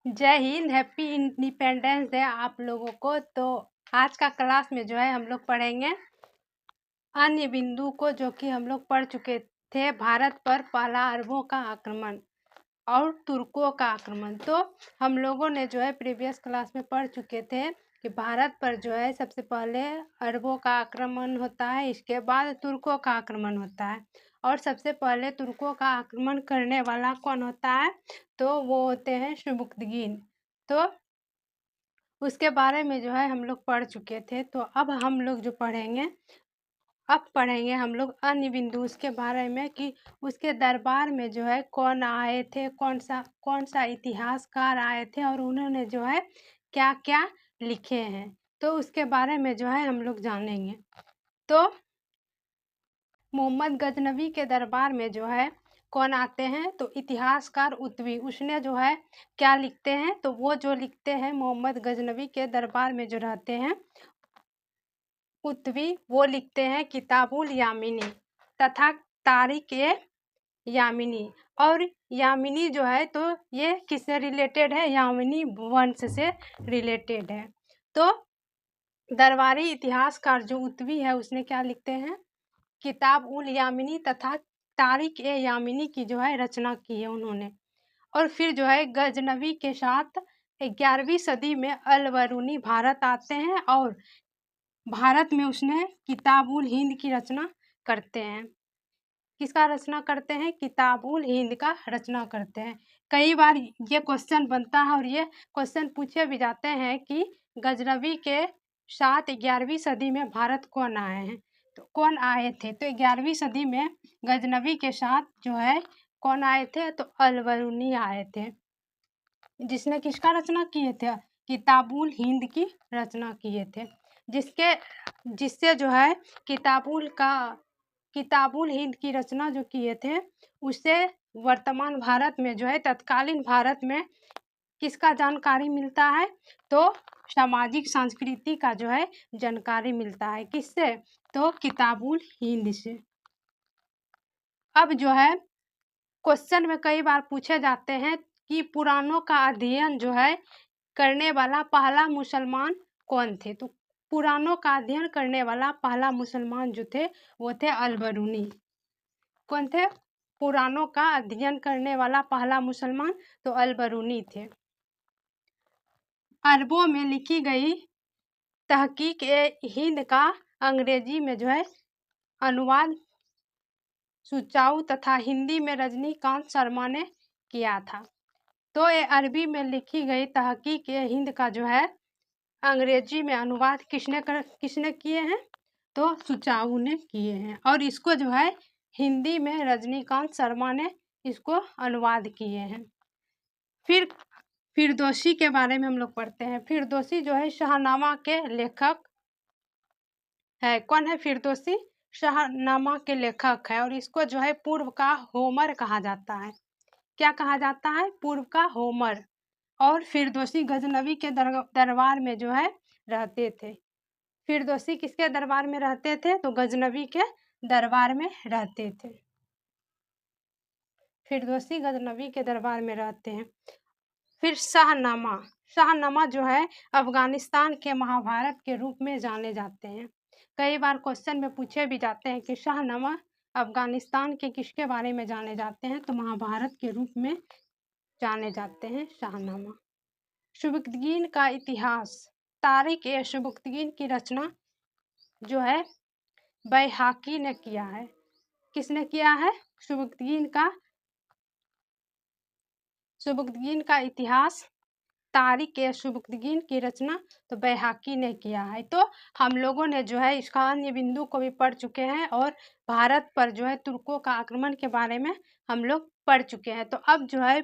जय Hind, happy independence day आप लोगों को। तो आज का क्लास में जो है हम लोग पढ़ेंगे अन्य बिंदु को, जो कि हम लोग पढ़ चुके थे। भारत पर पहला अरबों का आक्रमण और तुर्कों का आक्रमण। तो हम लोगों ने जो है प्रीवियस क्लास में पढ़ चुके थे कि भारत पर जो है सबसे पहले अरबों का आक्रमण होता है, इसके बाद तुर्कों का आक्रमण होता है। और सबसे पहले तुर्कों का आक्रमण करने वाला कौन होता है? तो वो होते हैं सुबुक्तगीन। तो उसके बारे में जो है हम लोग पढ़ चुके थे। तो अब हम लोग जो पढ़ेंगे हम लोग अन्य बिंदु उसके बारे में कि उसके दरबार में जो है कौन आए थे, कौन सा इतिहासकार आए थे और उन्होंने जो है क्या क्या लिखे हैं। तो उसके बारे में जो है हम लोग जानेंगे। तो मोहम्मद गजनवी के दरबार में जो है कौन आते हैं? तो इतिहासकार उत्वी। उसने जो है क्या लिखते हैं? तो वो जो लिखते हैं मोहम्मद गजनवी के दरबार में जो रहते हैं उत्वी, वो लिखते हैं किताबुल यामिनी तथा तारिक ए यामिनी। और यामिनी जो है तो ये किससे रिलेटेड है? यामिनी वंश से रिलेटेड है। तो दरबारी इतिहासकार जो उत्वी है उसने क्या लिखते हैं? किताब उल यामिनी तथा तारिक ए यामिनी की जो है रचना की है उन्होंने। और फिर जो है गजनवी के साथ 11वीं सदी में अल-बरूनी भारत आते हैं और भारत में उसने किताबुल हिंद की रचना करते हैं। किसका रचना करते हैं? किताबुल हिंद का रचना करते हैं। कई बार ये क्वेश्चन बनता है और ये क्वेश्चन पूछे भी जाते हैं कि गजनवी के साथ 11वीं सदी में भारत कौन आए हैं, तो कौन आए थे? तो 11वीं सदी में गजनवी के साथ जो है कौन आए थे? तो अल-बरूनी आए थे, जिसने किसका रचना किए थे? किताबुल हिंद की रचना किए थे। जिससे जो है किताबुल हिंद की रचना जो किए थे उससे वर्तमान भारत में जो है तत्कालीन भारत में किसका जानकारी मिलता है? तो सामाजिक संस्कृति का जो है जानकारी मिलता है। किससे? तो किताबुल हिंद से। अब जो है क्वेश्चन में कई बार पूछे जाते हैं कि पुराणों का अध्ययन जो है करने वाला पहला मुसलमान कौन थे? तो पुराणों का अध्ययन करने वाला पहला मुसलमान जो थे वो थे अल-बरूनी। कौन थे? पुराणों का अध्ययन करने वाला पहला मुसलमान तो अल-बरूनी थे। अरबों में लिखी गई तहकीक ए हिंद का अंग्रेजी में जो है अनुवाद सुचाऊ तथा हिंदी में रजनीकांत शर्मा ने किया था। तो ये अरबी में लिखी गई तहकीक ए हिंद का जो है अंग्रेजी में अनुवाद किसने किए हैं? तो सुचाऊ ने किए हैं। और इसको जो है हिंदी में रजनीकांत शर्मा ने इसको अनुवाद किए हैं। फिर फिरदौसी के बारे में हम लोग पढ़ते हैं। फिरदौसी जो है शाहनामा के लेखक है। कौन है फिरदौसी? शाहनामा के लेखक है और इसको जो है पूर्व का होमर कहा जाता है। क्या कहा जाता है? पूर्व का होमर। और फिरदौसी गजनवी के दरबार में जो है रहते थे। फिरदौसी किसके दरबार में रहते थे? तो गजनवी के दरबार में रहते थे। फिरदौसी गजनवी के दरबार में रहते हैं। फिर शाहनामा जो है अफगानिस्तान के महाभारत के रूप में जाने जाते हैं। कई बार क्वेश्चन में पूछे भी जाते हैं कि शाहनामा अफगानिस्तान के किसके बारे में जाने जाते हैं? तो महाभारत के रूप में जाने जाते हैं शाहनामा। सुबुक्तगीन का इतिहास। तारिक ए सुबुक्तगीन की रचना जो है बैहाकी ने किया है। किसने किया है? सुबुक्तगीन का इतिहास तारिक ए सुबुक्तगीन की रचना तो बैहाकी ने किया है। तो हम लोगों ने जो है इसका अन्य बिंदु को भी पढ़ चुके हैं और भारत पर जो है तुर्कों का आक्रमण के बारे में हम लोग पढ़ चुके हैं। तो अब जो है